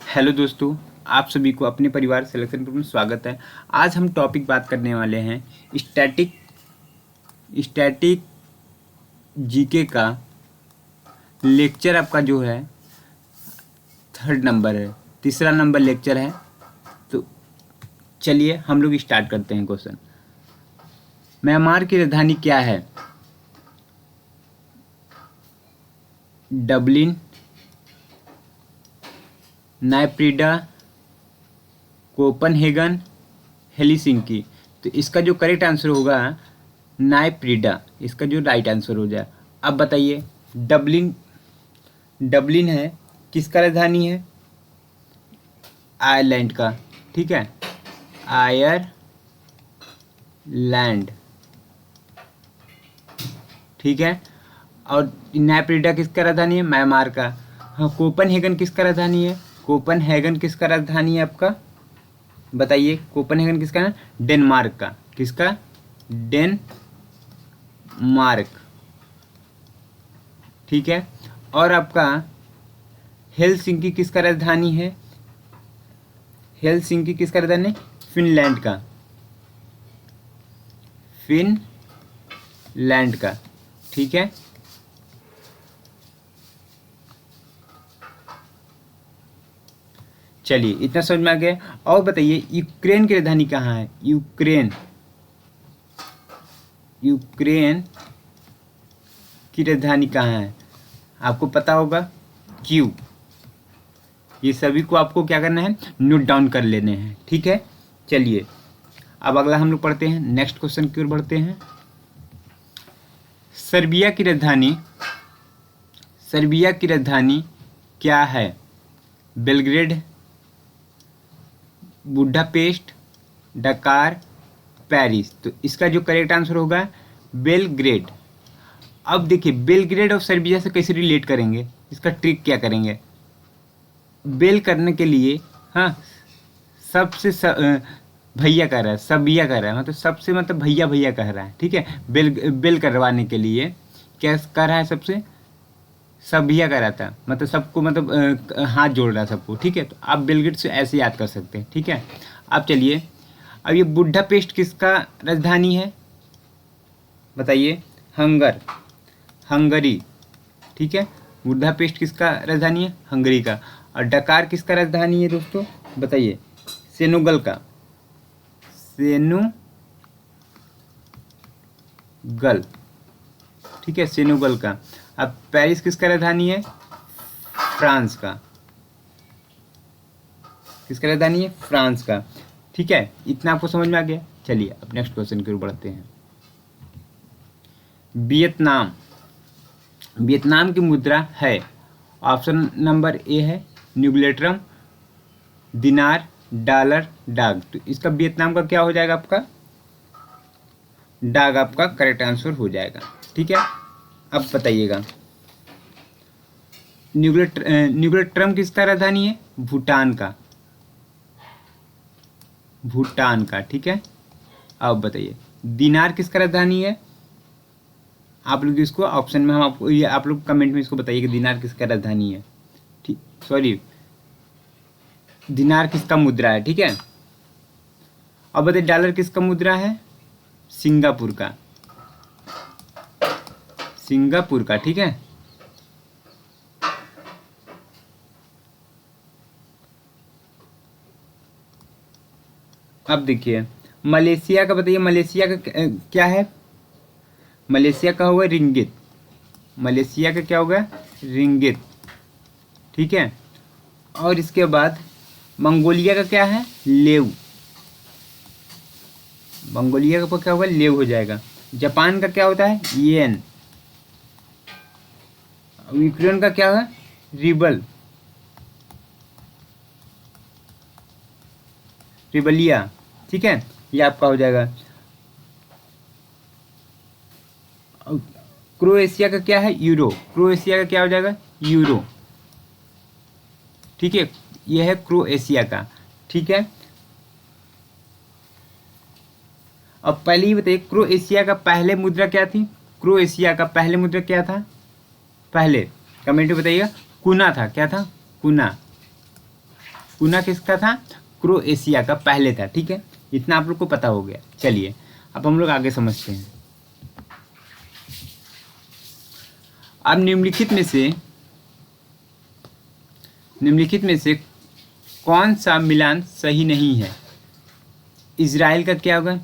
Hello दोस्तों, आप सभी को अपने परिवार सिलेक्शन ग्रुप में स्वागत है। आज हम टॉपिक बात करने वाले हैं स्टैटिक स्टैटिक जीके का। लेक्चर आपका जो है 3rd नंबर है, तीसरा नंबर लेक्चर है। तो चलिए हम लोग स्टार्ट करते हैं क्वेश्चन। म्यांमार की राजधानी क्या है? Dublin, Naypyidaw, Copenhagen, Helsinki. तो इसका जो करेक्ट आंसर होगा नायपीडा, इसका जो राइट आंसर हो जाए। अब बताइए, डबलिन डबलिन है किसका राजधानी है? आयरलैंड का, ठीक है, आयरलैंड, ठीक है। और नायपीडा किसका राजधानी है? म्यांमार का। हाँ, कोपनहेगन किसका राजधानी है? कोपनहेगन किसका राजधानी है आपका? बताइए, कोपनहेगन किसका है? डेनमार्क का। किसका? डेनमार्क, ठीक है। और आपका हेलसिंकी किसका राजधानी है? हेलसिंकी किसका राजधानी है? फिनलैंड का, फिनलैंड का, ठीक है। चलिए, इतना समझ में आ गया। और बताइए, यूक्रेन की राजधानी कहाँ है? यूक्रेन की राजधानी कहाँ है? आपको पता होगा, क्यू। ये सभी को आपको क्या करना है? नोट डाउन कर लेने हैं, ठीक है। चलिए, अब अगला हम लोग पढ़ते हैं, नेक्स्ट क्वेश्चन की ओर बढ़ते हैं। सर्बिया की राजधानी क्या है? बेलग्रेड, बुडापेस्ट, डकार, पेरिस। तो इसका जो करेक्ट आंसर होगा बेलग्रेड। अब देखिए, बेलग्रेड और सर्बिया से कैसे रिलेट करेंगे, इसका ट्रिक क्या करेंगे? बेल करने के लिए, हाँ, सबसे भैया कह रहा है, सबिया कह रहा है, मतलब सबसे, मतलब भैया भैया कह रहा है, ठीक है। बेल करवाने के लिए क्या कह रहा है? सबसे सबिया कह रहा था, मतलब सबको, मतलब हाथ जोड़ रहा है सबको, ठीक है। तो आप बेलग्रेड से ऐसे याद कर सकते हैं, ठीक है। अब चलिए, अब ये बुडापेस्ट किसका राजधानी है? बताइए। हंगरी, ठीक है। बुडापेस्ट किसका राजधानी है? हंगरी का। और डकार किसका राजधानी है दोस्तों? बताइए। सेनेगल का, सेनेगल, ठीक है, सेनेगल का। अब पेरिस किसका राजधानी है? फ्रांस का। किसका राजधानी है? फ्रांस का, ठीक है। इतना आपको समझ में आ गया। चलिए, अब नेक्स्ट क्वेश्चन की ओर बढ़ते हैं। वियतनाम की मुद्रा है? ऑप्शन नंबर ए है न्यूग्लेट्रम, दिनार, डॉलर, डाग। तो इसका वियतनाम का क्या हो जाएगा? आपका डाग आपका करेक्ट आंसर हो जाएगा, ठीक है। अब बताइएगा, न्यूग्लेट्रम किसका राजधानी है? भूटान का, ठीक है। अब बताइए, दिनार किसका राजधानी है? आप लोग इसको ऑप्शन में, हम आपको, ये आप लोग कमेंट में इसको बताइए कि दिनार किसका राजधानी है, ठीक, सॉरी, दिनार किसका मुद्रा है, ठीक है। अब बताइए, डॉलर किसका मुद्रा है? सिंगापुर का, ठीक है। अब देखिए, मलेशिया का बताइए, मलेशिया का क्या है? मलेशिया का होगा रिंगित। मलेशिया का क्या होगा? रिंगित, ठीक है। और इसके बाद मंगोलिया का क्या है? लेव। मंगोलिया का क्या होगा? लेव हो जाएगा। जापान का क्या होता है? येन। यूक्रेन का क्या है? रिबलिया, ठीक है। ये आपका हो जाएगा। क्रोएशिया का क्या है? यूरो। क्रोएशिया का क्या हो जाएगा? यूरो, ठीक है। यह है क्रोएशिया का, ठीक है। अब पहले ही बताइए, क्रोएशिया का पहले मुद्रा क्या थी? क्रोएशिया का पहले मुद्रा क्या था? पहले कमेंट में बताइएगा। कुना था, क्या था? कुना, पुनः किसका था? क्रोएशिया का पहले था। ठीक है, इतना आप लोग को पता हो गया। चलिए अब हम लोग आगे समझते हैं। अब निम्नलिखित में से कौन सा मिलान सही नहीं है? इजराइल का क्या होगा?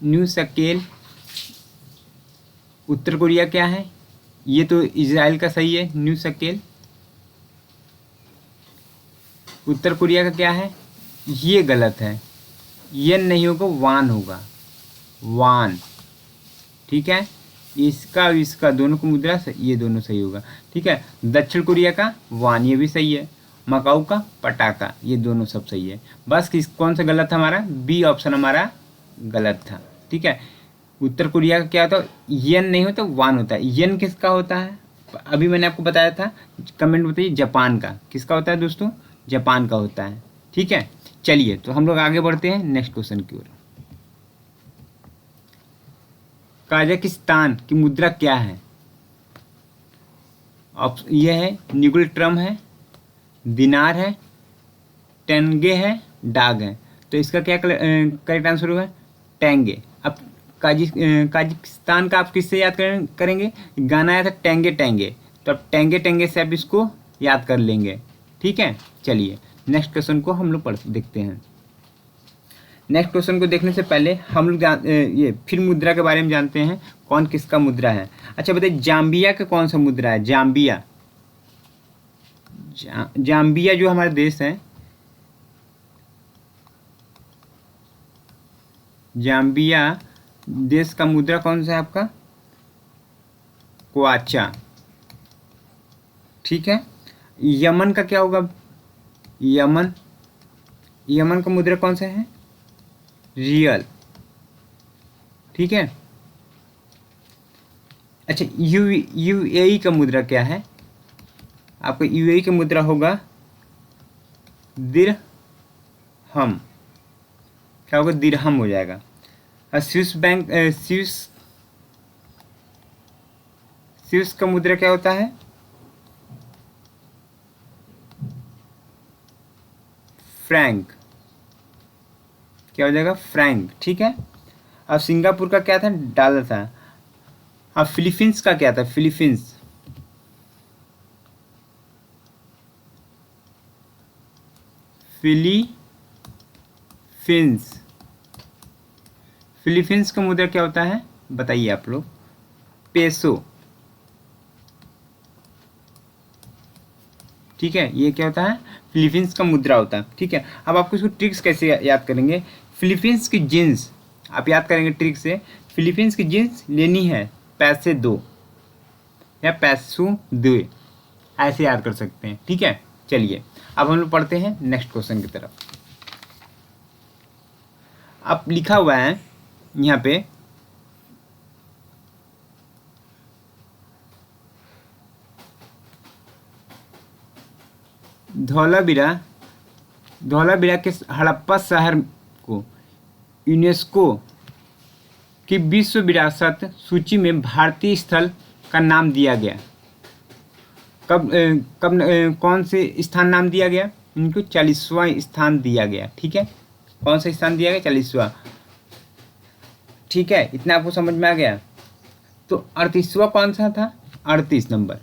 न्यू शकेल। उत्तर कोरिया क्या है? ये तो इजराइल का सही है, न्यू शकेल। उत्तर कोरिया का क्या है? ये गलत है, येन नहीं होगा, वान होगा, वान। ठीक है, इसका और इसका दोनों को मुद्रा ये दोनों सही होगा। ठीक है, दक्षिण कोरिया का वान, ये भी सही है। मकाऊ का पटाखा, ये दोनों सब सही है। बस कौन सा गलत था हमारा? बी ऑप्शन हमारा गलत था। ठीक है, उत्तर कोरिया का क्या होता है? येन नहीं होता, वान होता है। येन किसका होता है? अभी मैंने आपको बताया था, कमेंट बताइए। जापान का किसका होता है दोस्तों? जापान का होता है। ठीक है, चलिए तो हम लोग आगे बढ़ते हैं नेक्स्ट क्वेश्चन की ओर। कजाकिस्तान की मुद्रा क्या है? यह है निगुल ट्रम है, दिनार है, टेंगे है, डाग है। तो इसका क्या करेक्ट आंसर होगा? टेंगे। अब काजिकिस्तान का आप किससे याद करेंगे? गाना आया था टेंगे टेंगे, तो अब टेंगे टेंगे से आप इसको याद कर लेंगे। ठीक है, चलिए नेक्स्ट क्वेश्चन को हम लोग देखते हैं। नेक्स्ट क्वेश्चन को देखने से पहले हम लोग ये फिर मुद्रा के बारे में जानते हैं, कौन किसका मुद्रा है। अच्छा बताइए, जाम्बिया का कौन सा मुद्रा है? जाम्बिया, जाम्बिया जो हमारा देश है, जाम्बिया देश का मुद्रा कौन सा है आपका? क्वाचा। ठीक है, यमन का क्या होगा? यमन का मुद्रा कौन सा है? रियल। ठीक है, अच्छा यूएई का मुद्रा क्या है? आपका यूएई का मुद्रा होगा दिरहम। क्या होगा? दिरहम हो जाएगा। स्विस बैंक स्विस का मुद्रा क्या होता है? फ्रैंक। क्या हो जाएगा? फ्रैंक। ठीक है, अब सिंगापुर का क्या था? डॉलर था। अब फिलीपींस का क्या था? फिलीपींस, फिलीपींस का मुद्रा क्या होता है बताइए आप लोग? पेसो। ठीक है, ये क्या होता है? फिलीपींस का मुद्रा होता है। ठीक है, अब आपको इसको ट्रिक्स कैसे याद करेंगे? फिलीपींस की जींस आप याद करेंगे ट्रिक से। फिलीपींस की जींस लेनी है, पैसे दो या पैसों दो, ऐसे याद कर सकते हैं। ठीक है, चलिए अब हम लोग पढ़ते हैं नेक्स्ट क्वेश्चन की तरफ। अब लिखा हुआ है यहाँ पे, धौलावीरा के हड़प्पा शहर को यूनेस्को की विश्व विरासत सूची में भारतीय स्थल का नाम दिया गया। कौन से स्थान नाम दिया गया? इनको 40वां स्थान दिया गया। ठीक है, कौन सा स्थान दिया गया? 40वां। ठीक है, इतना आपको समझ में आ गया। तो 38वां कौन सा था? 38 नंबर।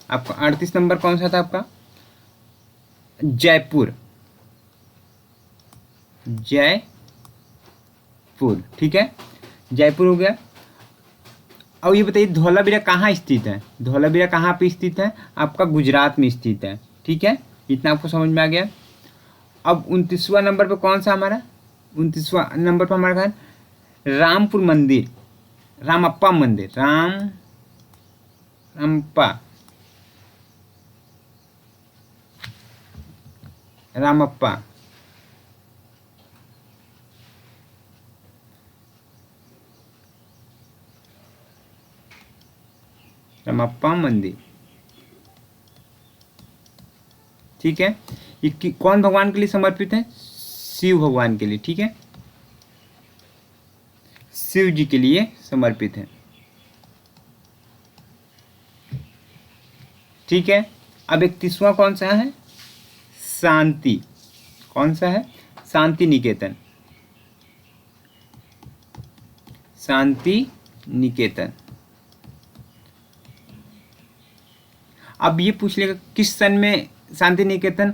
आपका 38 नंबर कौन सा था आपका? जयपुर। ठीक है, जयपुर हो गया। अब ये बताइए धौलावीरा कहाँ स्थित है? धौलावीरा कहाँ पे स्थित है? आपका गुजरात में स्थित है। ठीक है, इतना आपको समझ में आ गया। अब 29वां नंबर पे कौन सा हमारा? 29वां नंबर पर हमारा है रामपुर मंदिर, रामप्पा मंदिर, रामप्पा मंदिर। ठीक है, ये कौन भगवान के लिए समर्पित है? शिव भगवान के लिए। ठीक है, शिव जी के लिए समर्पित है। ठीक है, अब 31वां कौन सा है? शांति। कौन सा है? शांति निकेतन। शांति निकेतन। अब ये पूछ लेगा किस सन में शांति निकेतन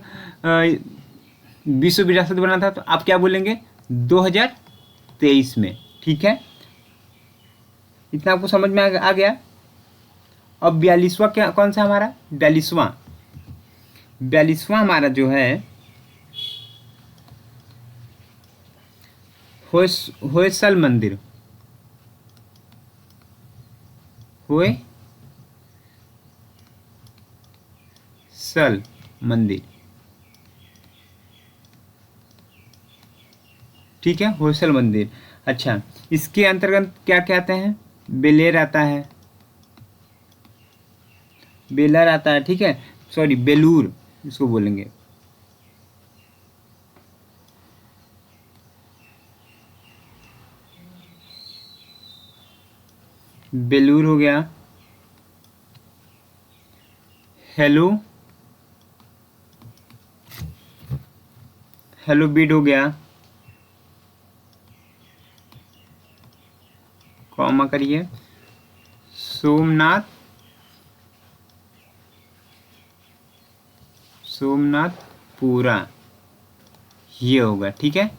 विश्व विरासत बना था, तो आप क्या बोलेंगे? 2023 में। ठीक है, इतना आपको समझ में आ गया। अब 42वां क्या कौन सा हमारा? 42वां हमारा जो है होयसल मंदिर। होयसल मंदिर। ठीक है, होयसल मंदिर। अच्छा, इसके अंतर्गत क्या क्या आते हैं? बेलेर आता है, बेलर आता है। ठीक है, सॉरी बेलूर इसको बोलेंगे। बेलूर हो गया। हेलो बीड हो गया। कॉमा करिए। सोमनाथपुरा ये होगा। ठीक है,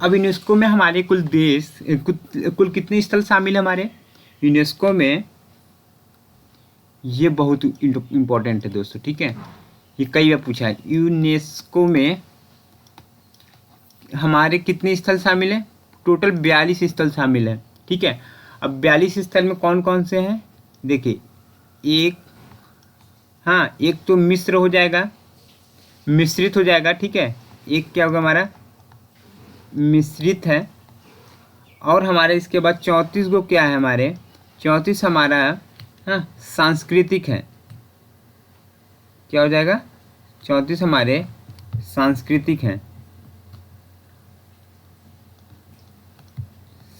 अब यूनेस्को में हमारे कुल कुल कितने स्थल शामिल है हमारे यूनेस्को में? ये बहुत इम्पोर्टेंट है दोस्तों। ठीक है, ये कई बार पूछा है। यूनेस्को में हमारे कितने स्थल शामिल हैं? टोटल 42 स्थल शामिल हैं। ठीक है, अब 42 स्थल में कौन कौन से हैं? देखिए, एक तो मिस्र हो जाएगा, मिश्रित हो जाएगा। ठीक है, एक क्या होगा हमारा? मिश्रित है। और हमारे इसके बाद 34 गो क्या है हमारे? 34 हमारा सांस्कृतिक है। क्या हो जाएगा? 34 हमारे सांस्कृतिक हैं।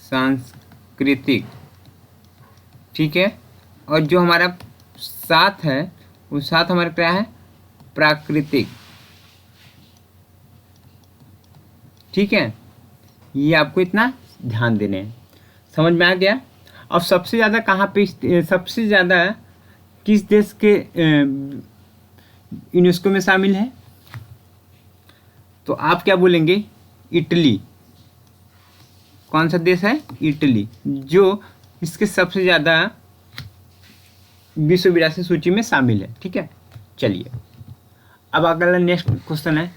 सांस्कृतिक। ठीक है, और जो हमारा 7 है वो 7 हमारा क्या है? प्राकृतिक। ठीक है, ये आपको इतना ध्यान देने हैं। समझ में आ गया? अब सबसे ज़्यादा कहाँ पे सबसे ज़्यादा किस देश के यूनेस्को में शामिल है? तो आप क्या बोलेंगे? इटली। कौन सा देश है? इटली, जो इसके सबसे ज़्यादा विश्व विरासत सूची में शामिल है। ठीक है, चलिए अब अगला नेक्स्ट क्वेश्चन है।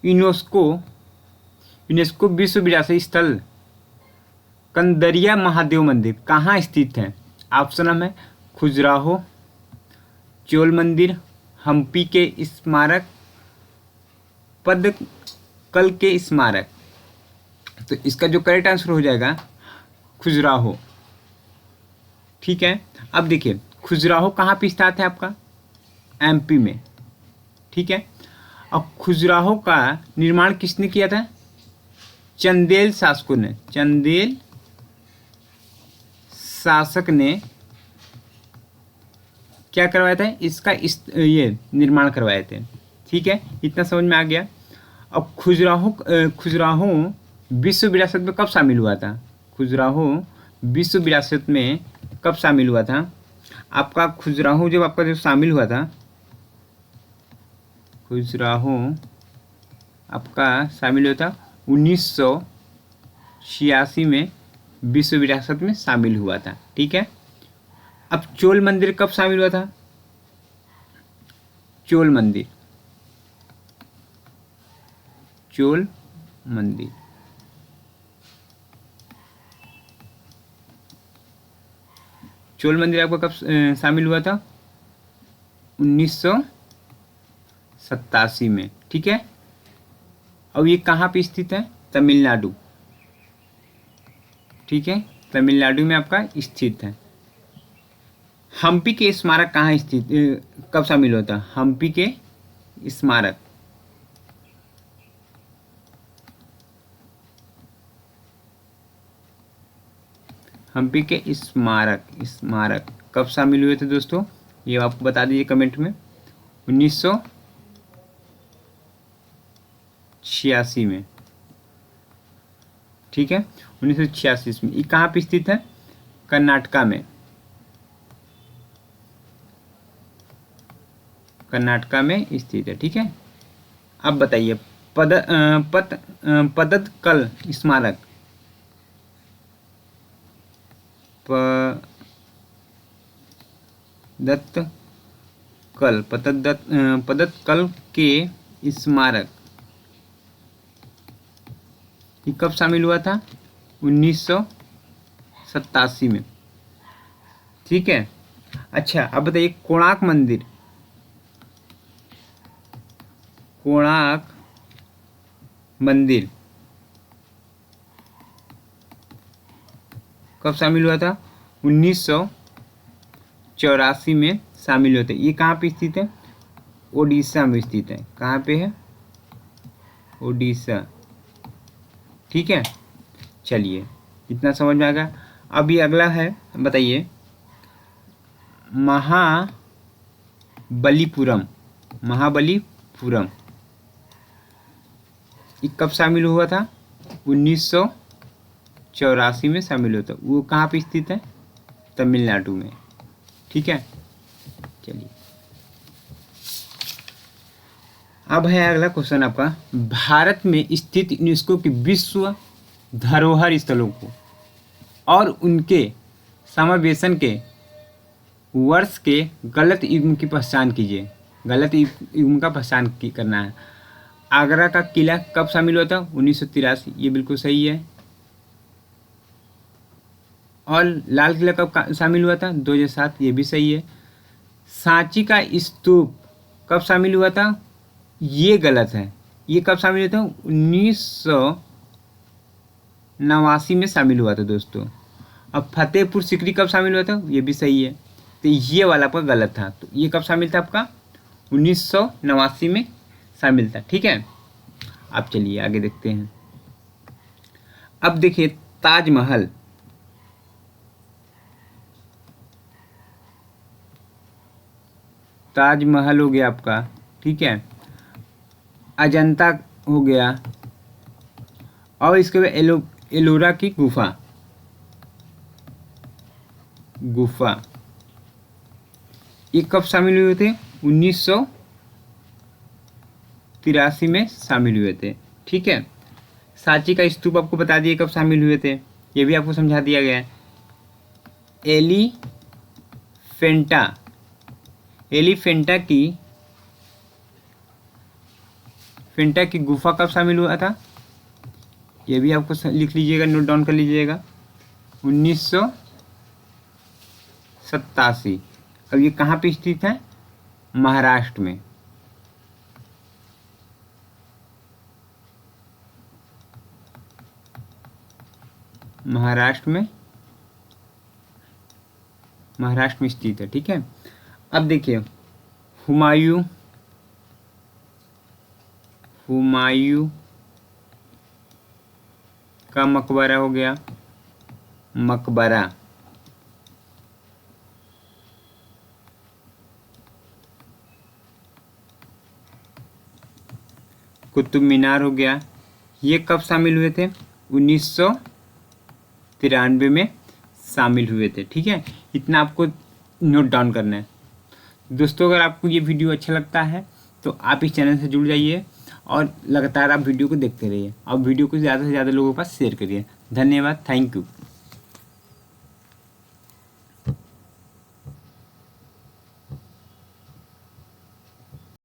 यूनेस्को विश्व विरासत स्थल कंदरिया महादेव मंदिर कहाँ स्थित है? ऑप्शन है खजुराहो, चोल मंदिर, हम्पी के स्मारक, पदकल के स्मारक। तो इसका जो करेक्ट आंसर हो जाएगा खजुराहो। ठीक है, अब देखिए खजुराहो कहाँ पे स्थित है आपका? एमपी में। ठीक है, अब खजुराहो का निर्माण किसने किया था? चंदेल शासकों ने। चंदेल शासक ने क्या करवाया था? इसका ये निर्माण करवाए थे। ठीक है, इतना समझ में आ गया। अब खजुराहो विश्व विरासत में कब शामिल हुआ था? खजुराहो विश्व विरासत में कब शामिल हुआ था? आपका खजुराहो जब आपका जो शामिल हुआ था, खजुराहो आपका शामिल हुआ था 1986 में विश्व विरासत में शामिल हुआ था। ठीक है, अब चोल मंदिर कब शामिल हुआ था? चोल मंदिर आपका कब शामिल हुआ था? 1987 में। ठीक है, अब ये कहाँ पे स्थित है? तमिलनाडु। ठीक है, तमिलनाडु में आपका स्थित है। हम्पी के स्मारक कहाँ स्थित कब शामिल होता है? हम्पी के स्मारक कब शामिल हुए थे दोस्तों? ये आपको बता दीजिए कमेंट में। 1986 में, ठीक है, 1986 में। ये कहाँ पे स्थित है? कर्नाटका में, कर्नाटका में स्थित है, ठीक है। अब बताइए पदत्कल स्मारक, पदत्कल के स्मारक ये कब शामिल हुआ था? 1987 में, ठीक है। अच्छा, अब बताइए कोणार्क मंदिर, कोणार्क मंदिर कब शामिल हुआ था? 1984 में शामिल होते। ये कहाँ पे स्थित है? ओडिशा में स्थित है। कहाँ पे है? ओडिशा, ठीक है। चलिए, इतना समझ में आ गया। अब ये अगला है, बताइए महाबलीपुरम, महाबलीपुरम ये कब शामिल हुआ था? 1984 में शामिल होता। वो कहाँ पे स्थित है? तमिलनाडु में, ठीक है। चलिए, अब है अगला क्वेश्चन आपका, भारत में स्थित यूनेस्को की विश्व धरोहर स्थलों को और उनके समावेशन के वर्ष के गलत युग्म की पहचान कीजिए। गलत युग्म का पहचान करना है। आगरा का किला कब शामिल हुआ था? 1983, ये बिल्कुल सही है। और लाल किला कब शामिल हुआ था? 2007, ये भी सही है। सांची का स्तूप कब शामिल हुआ था? ये गलत है। ये कब शामिल हुआ था? 1989 में शामिल हुआ था दोस्तों। अब फतेहपुर सीकरी कब शामिल हुआ था? ये भी सही है। तो ये वाला आपका गलत था। तो ये कब शामिल था आपका? 1989 में शामिल था, ठीक है। अब चलिए आगे देखते हैं। अब देखिए ताजमहल, ताजमहल हो गया आपका, ठीक है। अजंता हो गया, और इसके बाद एलोरा की गुफा ये कब शामिल हुए थे? 1983 में शामिल हुए थे, ठीक है। सांची का स्तूप आपको बता दिए कब शामिल हुए थे, ये भी आपको समझा दिया गया है। एलिफेंटा की गुफा कब शामिल हुआ था? ये भी आपको लिख लीजिएगा, नोट डाउन कर लीजिएगा। 1987। अब ये कहाँ पे स्थित है? महाराष्ट्र में, महाराष्ट्र में स्थित है, ठीक है। अब देखिए हुमायूं का मकबरा हो गया, मकबरा। कुतुब मीनार हो गया। ये कब शामिल हुए थे? 1993 में शामिल हुए थे, ठीक है। इतना आपको नोट डाउन करना है दोस्तों। अगर आपको ये वीडियो अच्छा लगता है तो आप इस चैनल से जुड़ जाइए और लगातार आप वीडियो को देखते रहिए और वीडियो को ज़्यादा से ज़्यादा लोगों के पास शेयर करिए। धन्यवाद, थैंक यू।